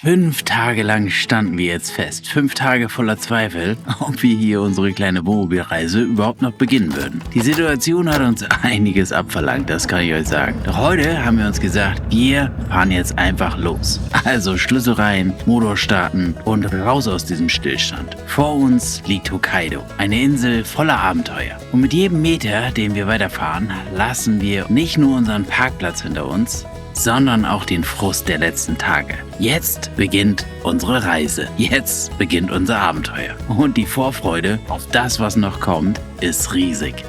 5 Tage lang standen wir jetzt fest. 5 Tage voller Zweifel, ob wir hier unsere kleine Wohnmobilreise überhaupt noch beginnen würden. Die Situation hat uns einiges abverlangt, das kann ich euch sagen. Doch heute haben wir uns gesagt, wir fahren jetzt einfach los. Also Schlüssel rein, Motor starten und raus aus diesem Stillstand. Vor uns liegt Hokkaido, eine Insel voller Abenteuer. Und mit jedem Meter, den wir weiterfahren, lassen wir nicht nur unseren Parkplatz hinter uns, sondern auch den Frust der letzten Tage. Jetzt beginnt unsere Reise. Jetzt beginnt unser Abenteuer. Und die Vorfreude auf das, was noch kommt, ist riesig.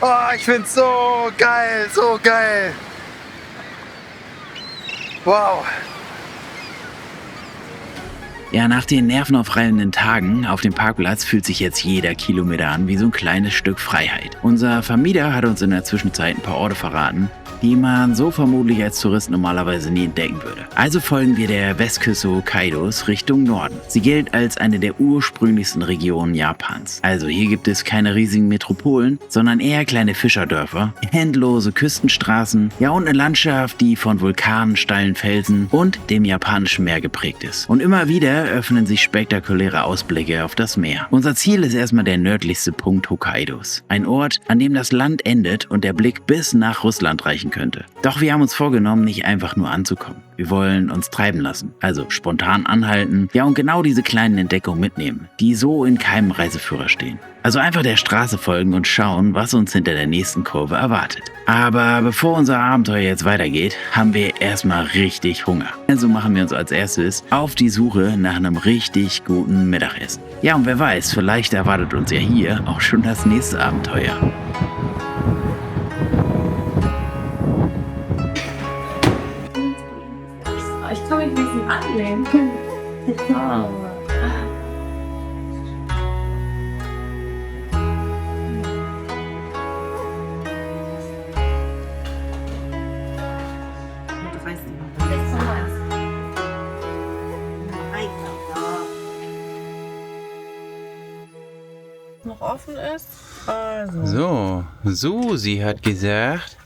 Oh, ich find's so geil, so geil. Wow. Ja, nach den nervenaufreibenden Tagen auf dem Parkplatz fühlt sich jetzt jeder Kilometer an wie so ein kleines Stück Freiheit. Unser Vermieter hat uns in der Zwischenzeit ein paar Orte verraten, die man so vermutlich als Tourist normalerweise nie entdecken würde. Also folgen wir der Westküste Hokkaidos Richtung Norden. Sie gilt als eine der ursprünglichsten Regionen Japans. Also hier gibt es keine riesigen Metropolen, sondern eher kleine Fischerdörfer, endlose Küstenstraßen, ja und eine Landschaft, die von Vulkanen, steilen Felsen und dem japanischen Meer geprägt ist. Und immer wieder öffnen sich spektakuläre Ausblicke auf das Meer. Unser Ziel ist erstmal der nördlichste Punkt Hokkaidos. Ein Ort, an dem das Land endet und der Blick bis nach Russland reichen könnte. Doch wir haben uns vorgenommen, nicht einfach nur anzukommen. Wir wollen uns treiben lassen, also spontan anhalten, ja und genau diese kleinen Entdeckungen mitnehmen, die so in keinem Reiseführer stehen. Also einfach der Straße folgen und schauen, was uns hinter der nächsten Kurve erwartet. Aber bevor unser Abenteuer jetzt weitergeht, haben wir erstmal richtig Hunger. Also machen wir uns als erstes auf die Suche nach einem richtig guten Mittagessen. Ja und wer weiß, vielleicht erwartet uns ja hier auch schon das nächste Abenteuer. Ich kann mich ein bisschen anlehnen. Noch offen ist. Also. So, Susi hat gesagt,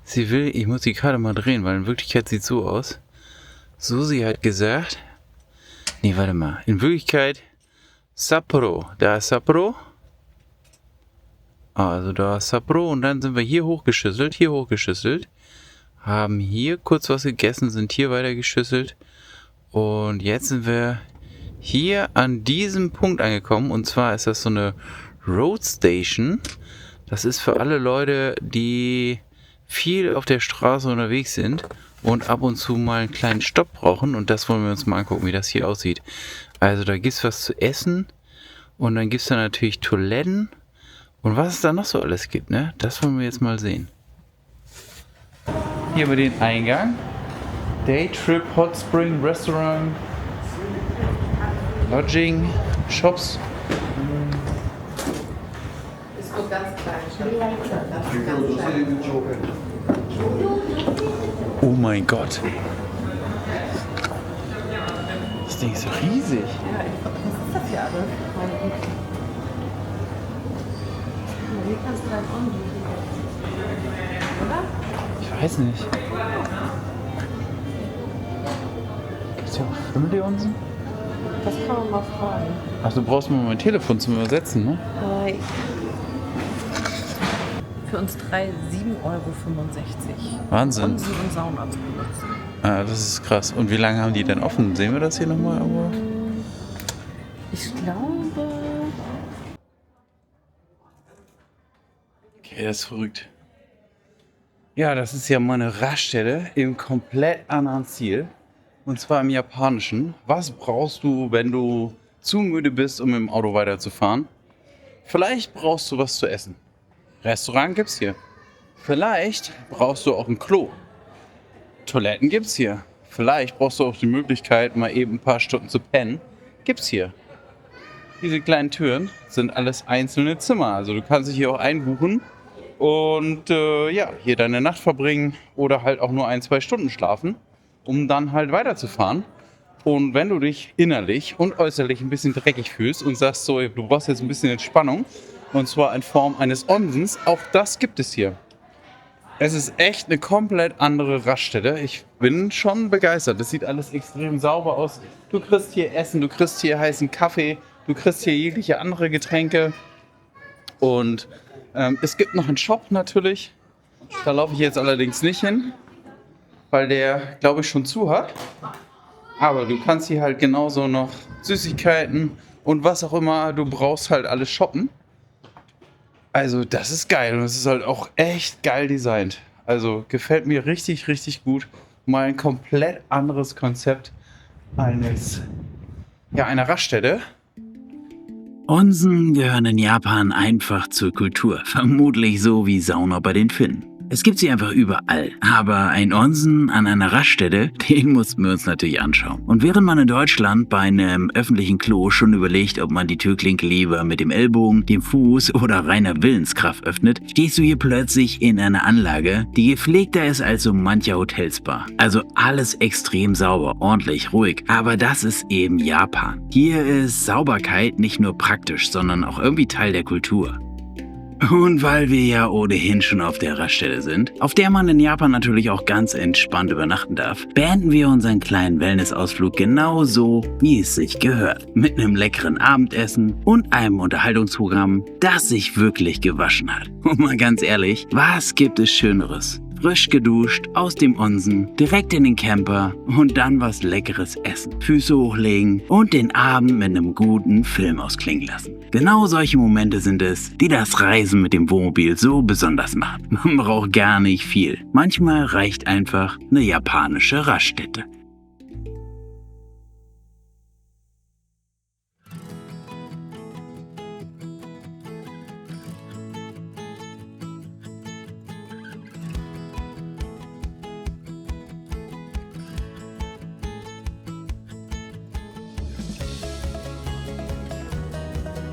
sie will, ich muss die Karte mal drehen, weil in Wirklichkeit sieht es so aus. Susi hat gesagt, nee, warte mal, in Wirklichkeit Sapporo, da ist Sapporo. Also da ist Sapporo und dann sind wir hier hochgeschüsselt, haben hier kurz was gegessen, sind hier weiter geschüsselt und jetzt sind wir hier an diesem Punkt angekommen und zwar ist das so eine Road Station. Das ist für alle Leute, die viel auf der Straße unterwegs sind und ab und zu mal einen kleinen Stopp brauchen und das wollen wir uns mal angucken, wie das hier aussieht. Also da gibt es was zu essen und dann gibt es da natürlich Toiletten und was es da noch so alles gibt, ne? Das wollen wir jetzt mal sehen. Hier haben wir den Eingang. Daytrip, Hot Spring, Restaurant, Lodging, Shops. Ist nur ganz klein. Oh mein Gott. Das Ding ist riesig. Ja, was ist das hier alles? Hier kannst du dein On-Duty oder? Ich weiß nicht. Ist ja auch Schimmel hier unten? Das kann man mal fragen. Ach, du brauchst mal mein Telefon zum Übersetzen, ne? Für uns 3 7,65 Euro. Wahnsinn. Unseren Sauna zu benutzen. Ah, das ist krass. Und wie lange haben die denn offen? Sehen wir das hier nochmal irgendwo? Ich glaube. Okay, das ist verrückt. Ja, das ist ja mal eine Raststätte im komplett anderen Stil. Und zwar im Japanischen. Was brauchst du, wenn du zu müde bist, um mit dem Auto weiterzufahren? Vielleicht brauchst du was zu essen. Restaurant gibt's hier. Vielleicht brauchst du auch ein Klo. Toiletten gibt's hier. Vielleicht brauchst du auch die Möglichkeit, mal eben ein paar Stunden zu pennen. Gibt's hier. Diese kleinen Türen sind alles einzelne Zimmer. Also du kannst dich hier auch einbuchen und hier deine Nacht verbringen oder halt auch nur 1-2 Stunden schlafen, um dann halt weiterzufahren. Und wenn du dich innerlich und äußerlich ein bisschen dreckig fühlst und sagst so, du brauchst jetzt ein bisschen Entspannung, und zwar in Form eines Onsens, auch das gibt es hier. Es ist echt eine komplett andere Raststätte. Ich bin schon begeistert. Das sieht alles extrem sauber aus. Du kriegst hier Essen, du kriegst hier heißen Kaffee, du kriegst hier jegliche andere Getränke. Und es gibt noch einen Shop natürlich. Da laufe ich jetzt allerdings nicht hin, weil der, glaube ich, schon zu hat. Aber du kannst hier halt genauso noch Süßigkeiten und was auch immer du brauchst halt alles shoppen. Also das ist geil und es ist halt auch echt geil designt. Also gefällt mir richtig, richtig gut. Mal ein komplett anderes Konzept einer Raststätte. Onsen gehören in Japan einfach zur Kultur, vermutlich so wie Sauna bei den Finnen. Es gibt sie einfach überall, aber ein Onsen an einer Raststätte, den mussten wir uns natürlich anschauen. Und während man in Deutschland bei einem öffentlichen Klo schon überlegt, ob man die Türklinke lieber mit dem Ellbogen, dem Fuß oder reiner Willenskraft öffnet, stehst du hier plötzlich in einer Anlage, die gepflegter ist als so mancher Hotelspa. Also alles extrem sauber, ordentlich, ruhig. Aber das ist eben Japan. Hier ist Sauberkeit nicht nur praktisch, sondern auch irgendwie Teil der Kultur. Und weil wir ja ohnehin schon auf der Raststätte sind, auf der man in Japan natürlich auch ganz entspannt übernachten darf, beenden wir unseren kleinen Wellnessausflug genau so, wie es sich gehört. Mit einem leckeren Abendessen und einem Unterhaltungsprogramm, das sich wirklich gewaschen hat. Und mal ganz ehrlich, was gibt es Schöneres? Frisch geduscht, aus dem Onsen, direkt in den Camper und dann was Leckeres essen. Füße hochlegen und den Abend mit einem guten Film ausklingen lassen. Genau solche Momente sind es, die das Reisen mit dem Wohnmobil so besonders machen. Man braucht gar nicht viel. Manchmal reicht einfach eine japanische Raststätte.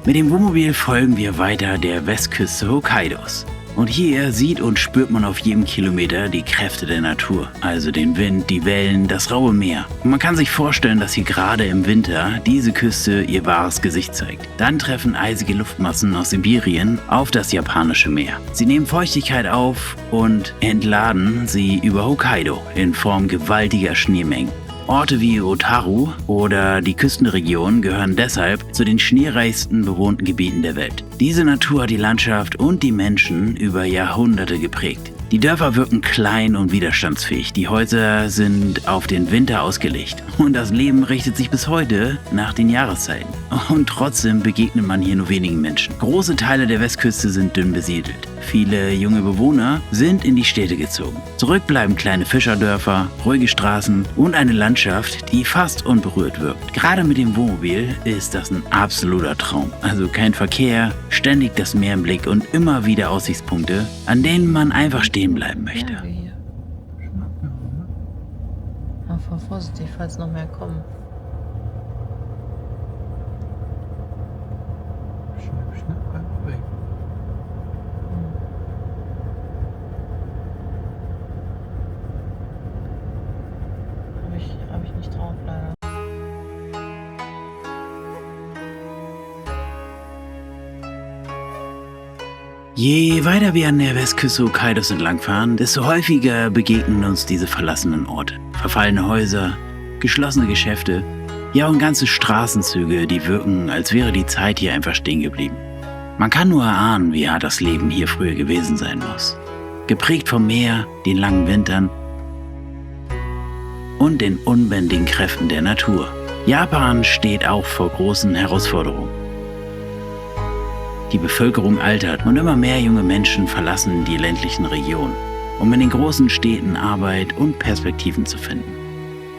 Mit dem Wohnmobil folgen wir weiter der Westküste Hokkaidos. Und hier sieht und spürt man auf jedem Kilometer die Kräfte der Natur, also den Wind, die Wellen, das raue Meer. Und man kann sich vorstellen, dass hier gerade im Winter diese Küste ihr wahres Gesicht zeigt. Dann treffen eisige Luftmassen aus Sibirien auf das japanische Meer. Sie nehmen Feuchtigkeit auf und entladen sie über Hokkaido in Form gewaltiger Schneemengen. Orte wie Otaru oder die Küstenregion gehören deshalb zu den schneereichsten bewohnten Gebieten der Welt. Diese Natur hat die Landschaft und die Menschen über Jahrhunderte geprägt. Die Dörfer wirken klein und widerstandsfähig, die Häuser sind auf den Winter ausgelegt und das Leben richtet sich bis heute nach den Jahreszeiten. Und trotzdem begegnet man hier nur wenigen Menschen. Große Teile der Westküste sind dünn besiedelt. Viele junge Bewohner sind in die Städte gezogen. Zurück bleiben kleine Fischerdörfer, ruhige Straßen und eine Landschaft, die fast unberührt wirkt. Gerade mit dem Wohnmobil ist das ein absoluter Traum. Also kein Verkehr, ständig das Meer im Blick und immer wieder Aussichtspunkte, an denen man einfach stehen bleiben möchte. Ja, wir hier. Aber fahr vorsichtig, falls noch mehr kommen. Schnapp einfach weg. Hab ich nicht drauf, leider. Je weiter wir an der Westküste Hokkaidos entlangfahren, desto häufiger begegnen uns diese verlassenen Orte. Verfallene Häuser, geschlossene Geschäfte, ja und ganze Straßenzüge, die wirken, als wäre die Zeit hier einfach stehen geblieben. Man kann nur erahnen, wie hart das Leben hier früher gewesen sein muss. Geprägt vom Meer, den langen Wintern und den unbändigen Kräften der Natur. Japan steht auch vor großen Herausforderungen. Die Bevölkerung altert und immer mehr junge Menschen verlassen die ländlichen Regionen, um in den großen Städten Arbeit und Perspektiven zu finden.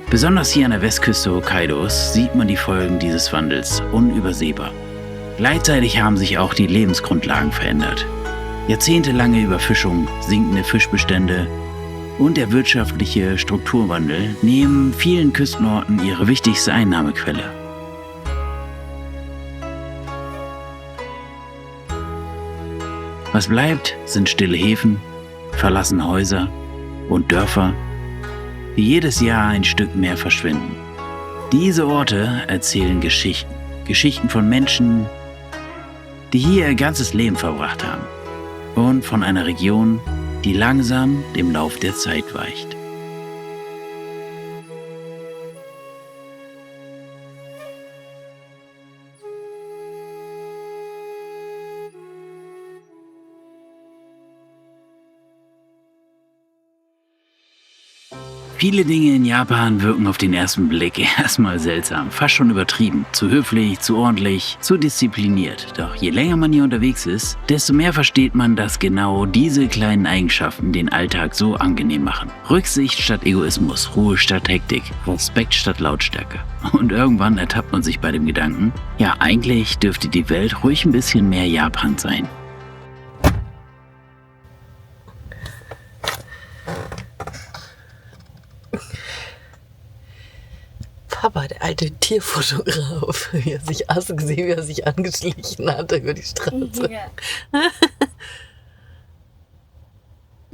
Besonders hier an der Westküste Hokkaidos sieht man die Folgen dieses Wandels unübersehbar. Gleichzeitig haben sich auch die Lebensgrundlagen verändert. Jahrzehntelange Überfischung, sinkende Fischbestände und der wirtschaftliche Strukturwandel nehmen vielen Küstenorten ihre wichtigste Einnahmequelle. Was bleibt, sind stille Häfen, verlassene Häuser und Dörfer, die jedes Jahr ein Stück mehr verschwinden. Diese Orte erzählen Geschichten. Geschichten von Menschen, die hier ihr ganzes Leben verbracht haben. Und von einer Region, die langsam dem Lauf der Zeit weicht. Viele Dinge in Japan wirken auf den ersten Blick erstmal seltsam, fast schon übertrieben. Zu höflich, zu ordentlich, zu diszipliniert. Doch je länger man hier unterwegs ist, desto mehr versteht man, dass genau diese kleinen Eigenschaften den Alltag so angenehm machen. Rücksicht statt Egoismus, Ruhe statt Hektik, Respekt statt Lautstärke. Und irgendwann ertappt man sich bei dem Gedanken, ja, eigentlich dürfte die Welt ruhig ein bisschen mehr Japan sein. Papa, der alte Tierfotograf. Hast du gesehen, wie er sich angeschlichen hat über die Straße? Ja.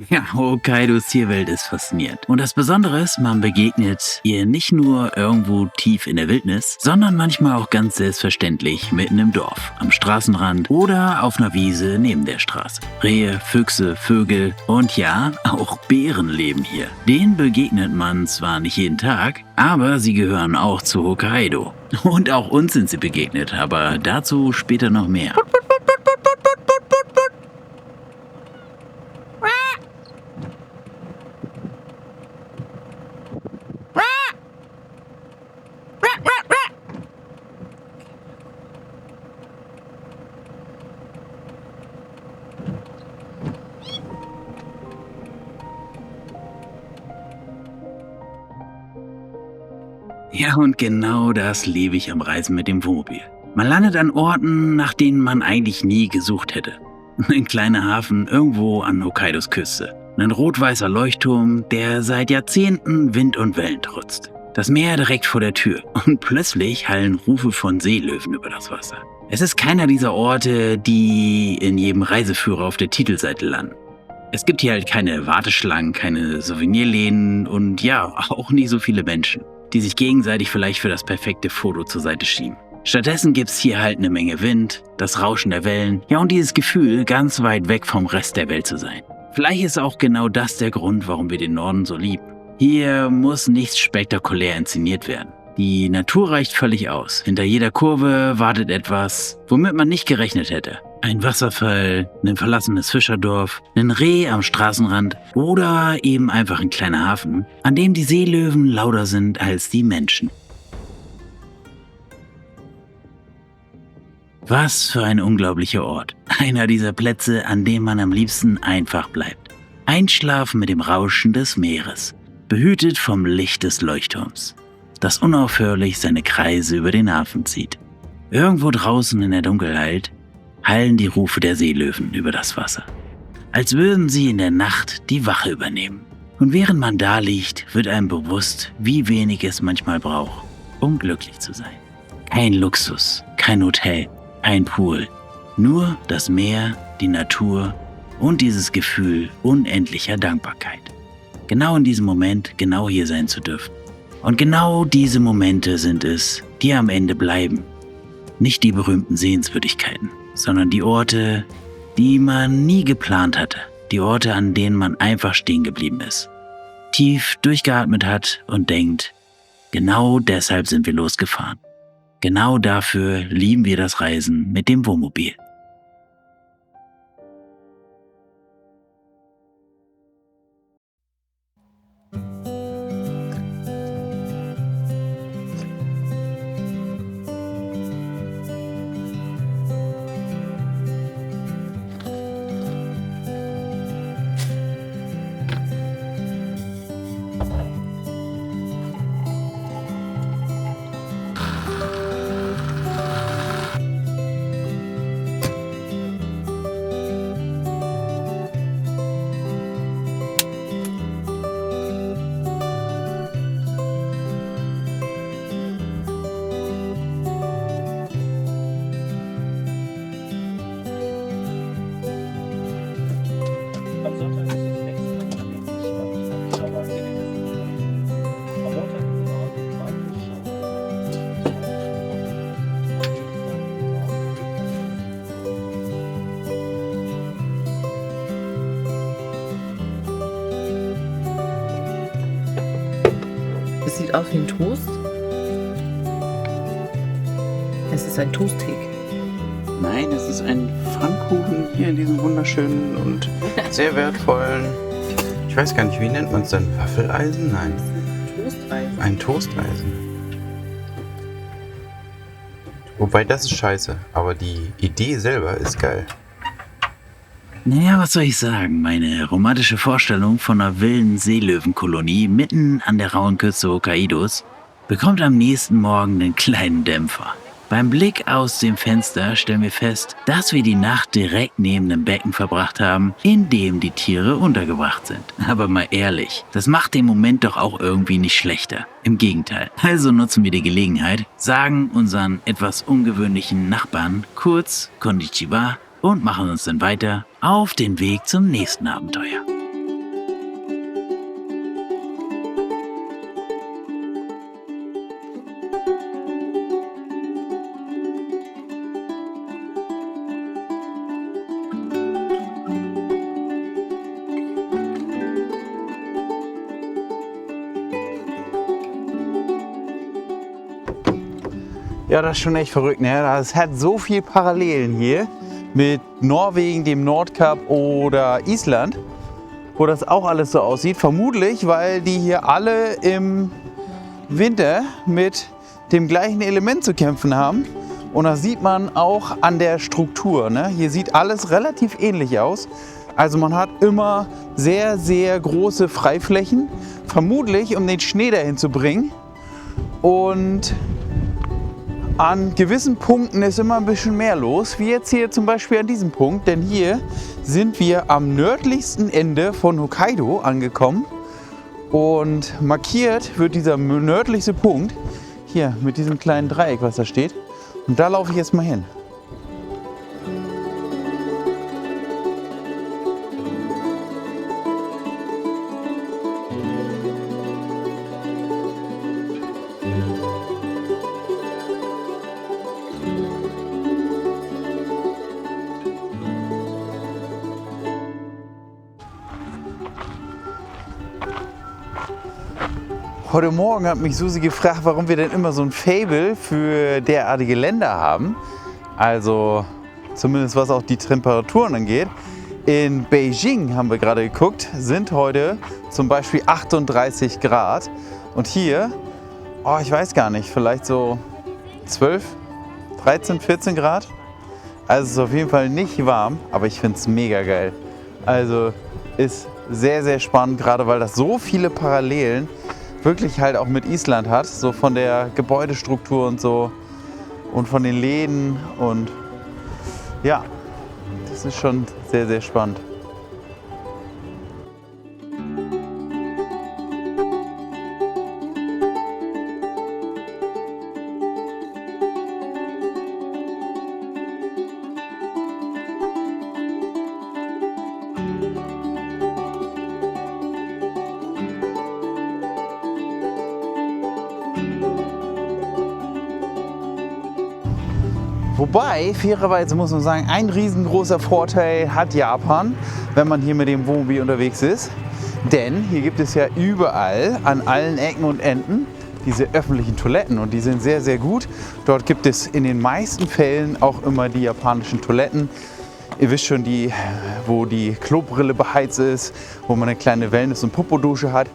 Ja, Hokkaidos Tierwelt ist faszinierend. Und das Besondere ist, man begegnet ihr nicht nur irgendwo tief in der Wildnis, sondern manchmal auch ganz selbstverständlich mitten im Dorf, am Straßenrand oder auf einer Wiese neben der Straße. Rehe, Füchse, Vögel und ja, auch Bären leben hier. Denen begegnet man zwar nicht jeden Tag, aber sie gehören auch zu Hokkaido. Und auch uns sind sie begegnet, aber dazu später noch mehr. Ja, und genau das lebe ich am Reisen mit dem Wohnmobil. Man landet an Orten, nach denen man eigentlich nie gesucht hätte. Ein kleiner Hafen irgendwo an Hokkaidos Küste. Ein rot-weißer Leuchtturm, der seit Jahrzehnten Wind und Wellen trotzt. Das Meer direkt vor der Tür. Und plötzlich hallen Rufe von Seelöwen über das Wasser. Es ist keiner dieser Orte, die in jedem Reiseführer auf der Titelseite landen. Es gibt hier halt keine Warteschlangen, keine Souvenirläden und ja, auch nie so viele Menschen, die sich gegenseitig vielleicht für das perfekte Foto zur Seite schieben. Stattdessen gibt's hier halt eine Menge Wind, das Rauschen der Wellen, ja und dieses Gefühl, ganz weit weg vom Rest der Welt zu sein. Vielleicht ist auch genau das der Grund, warum wir den Norden so lieben. Hier muss nichts spektakulär inszeniert werden. Die Natur reicht völlig aus. Hinter jeder Kurve wartet etwas, womit man nicht gerechnet hätte. Ein Wasserfall, ein verlassenes Fischerdorf, ein Reh am Straßenrand oder eben einfach ein kleiner Hafen, an dem die Seelöwen lauter sind als die Menschen. Was für ein unglaublicher Ort. Einer dieser Plätze, an dem man am liebsten einfach bleibt. Einschlafen mit dem Rauschen des Meeres, behütet vom Licht des Leuchtturms, das unaufhörlich seine Kreise über den Hafen zieht. Irgendwo draußen in der Dunkelheit hallen die Rufe der Seelöwen über das Wasser, als würden sie in der Nacht die Wache übernehmen. Und während man da liegt, wird einem bewusst, wie wenig es manchmal braucht, um glücklich zu sein. Kein Luxus, kein Hotel, ein Pool, nur das Meer, die Natur und dieses Gefühl unendlicher Dankbarkeit. Genau in diesem Moment genau hier sein zu dürfen. Und genau diese Momente sind es, die am Ende bleiben. Nicht die berühmten Sehenswürdigkeiten, sondern die Orte, die man nie geplant hatte. Die Orte, an denen man einfach stehen geblieben ist. Tief durchgeatmet hat und denkt, genau deshalb sind wir losgefahren. Genau dafür lieben wir das Reisen mit dem Wohnmobil. Es sieht aus wie ein Toast. Es ist ein Toastcake. Nein, es ist ein Pfannkuchen hier in diesem wunderschönen und sehr wertvollen, ich weiß gar nicht, wie nennt man es denn? Waffeleisen? Nein. Toasteisen. Ein Toasteisen. Wobei, das ist scheiße, aber die Idee selber ist geil. Naja, was soll ich sagen? Meine romantische Vorstellung von einer wilden Seelöwenkolonie mitten an der rauen Küste Hokkaidos bekommt am nächsten Morgen einen kleinen Dämpfer. Beim Blick aus dem Fenster stellen wir fest, dass wir die Nacht direkt neben dem Becken verbracht haben, in dem die Tiere untergebracht sind. Aber mal ehrlich, das macht den Moment doch auch irgendwie nicht schlechter. Im Gegenteil. Also nutzen wir die Gelegenheit, sagen unseren etwas ungewöhnlichen Nachbarn kurz Konnichiwa und machen uns dann weiter auf den Weg zum nächsten Abenteuer. Ja, das ist schon echt verrückt, ne? Das hat so viel Parallelen hier mit Norwegen, dem Nordkap oder Island, wo das auch alles so aussieht. Vermutlich, weil die hier alle im Winter mit dem gleichen Element zu kämpfen haben. Und das sieht man auch an der Struktur, ne? Hier sieht alles relativ ähnlich aus. Also man hat immer sehr, sehr große Freiflächen, vermutlich um den Schnee dahin zu bringen. Und an gewissen Punkten ist immer ein bisschen mehr los, wie jetzt hier zum Beispiel an diesem Punkt, denn hier sind wir am nördlichsten Ende von Hokkaido angekommen und markiert wird dieser nördlichste Punkt hier mit diesem kleinen Dreieck, was da steht, und da laufe ich jetzt mal hin. Heute Morgen hat mich Susi gefragt, warum wir denn immer so ein Faible für derartige Länder haben. Also zumindest was auch die Temperaturen angeht. In Beijing haben wir gerade geguckt, sind heute zum Beispiel 38 Grad. Und hier, oh, ich weiß gar nicht, vielleicht so 12, 13, 14 Grad. Also es ist auf jeden Fall nicht warm, aber ich finde es mega geil. Also ist sehr, sehr spannend, gerade weil das so viele Parallelen wirklich halt auch mit Island hat, so von der Gebäudestruktur und so und von den Läden und ja, das ist schon sehr, sehr spannend. Wobei, fairerweise muss man sagen, ein riesengroßer Vorteil hat Japan, wenn man hier mit dem Wohnmobil unterwegs ist. Denn hier gibt es ja überall, an allen Ecken und Enden, diese öffentlichen Toiletten und die sind sehr, sehr gut. Dort gibt es in den meisten Fällen auch immer die japanischen Toiletten. Ihr wisst schon, die, wo die Klobrille beheizt ist, wo man eine kleine Wellness- und Popodusche hat.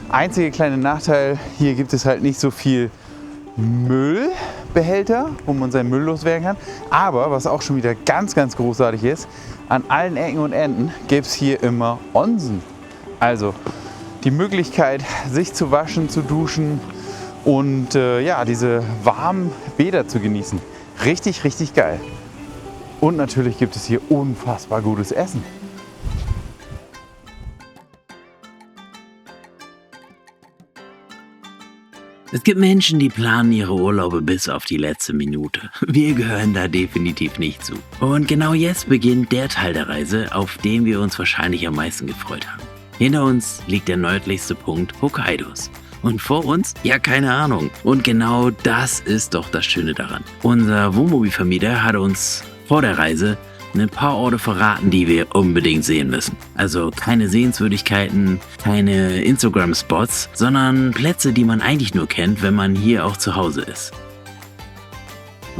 Einziger kleiner Nachteil, hier gibt es halt nicht so viel Müllbehälter, wo man seinen Müll loswerden kann. Aber was auch schon wieder ganz, ganz großartig ist, an allen Ecken und Enden gibt es hier immer Onsen. Also die Möglichkeit, sich zu waschen, zu duschen und ja, diese warmen Bäder zu genießen. Richtig, richtig geil. Und natürlich gibt es hier unfassbar gutes Essen. Es gibt Menschen, die planen ihre Urlaube bis auf die letzte Minute. Wir gehören da definitiv nicht zu. Und genau jetzt beginnt der Teil der Reise, auf den wir uns wahrscheinlich am meisten gefreut haben. Hinter uns liegt der nördlichste Punkt Hokkaidos. Und vor uns? Ja, keine Ahnung. Und genau das ist doch das Schöne daran. Unser Wohnmobilvermieter hat uns vor der Reise ein paar Orte verraten, die wir unbedingt sehen müssen. Also keine Sehenswürdigkeiten, keine Instagram-Spots, sondern Plätze, die man eigentlich nur kennt, wenn man hier auch zu Hause ist.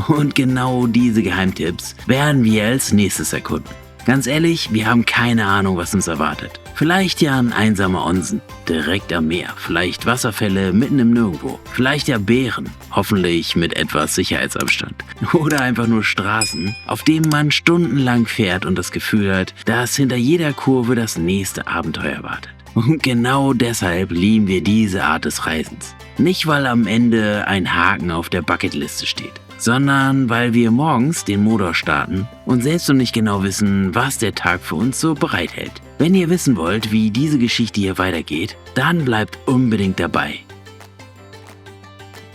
Und genau diese Geheimtipps werden wir als nächstes erkunden. Ganz ehrlich, wir haben keine Ahnung, was uns erwartet. Vielleicht ja ein einsamer Onsen, direkt am Meer. Vielleicht Wasserfälle mitten im Nirgendwo. Vielleicht ja Bären, hoffentlich mit etwas Sicherheitsabstand. Oder einfach nur Straßen, auf denen man stundenlang fährt und das Gefühl hat, dass hinter jeder Kurve das nächste Abenteuer wartet. Und genau deshalb lieben wir diese Art des Reisens. Nicht, weil am Ende ein Haken auf der Bucketliste steht, sondern weil wir morgens den Motor starten und selbst noch nicht genau wissen, was der Tag für uns so bereithält. Wenn ihr wissen wollt, wie diese Geschichte hier weitergeht, dann bleibt unbedingt dabei.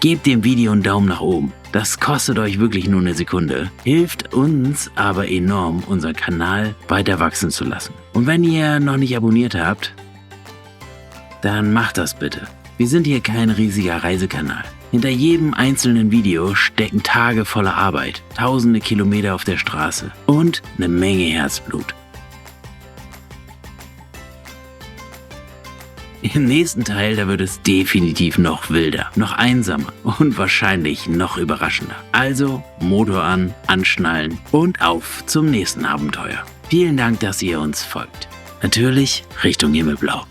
Gebt dem Video einen Daumen nach oben. Das kostet euch wirklich nur eine Sekunde, hilft uns aber enorm, unseren Kanal weiter wachsen zu lassen. Und wenn ihr noch nicht abonniert habt, dann macht das bitte. Wir sind hier kein riesiger Reisekanal. Hinter jedem einzelnen Video stecken Tage voller Arbeit, tausende Kilometer auf der Straße und eine Menge Herzblut. Im nächsten Teil, da wird es definitiv noch wilder, noch einsamer und wahrscheinlich noch überraschender. Also Motor an, anschnallen und auf zum nächsten Abenteuer. Vielen Dank, dass ihr uns folgt. Natürlich Richtung Himmelblau.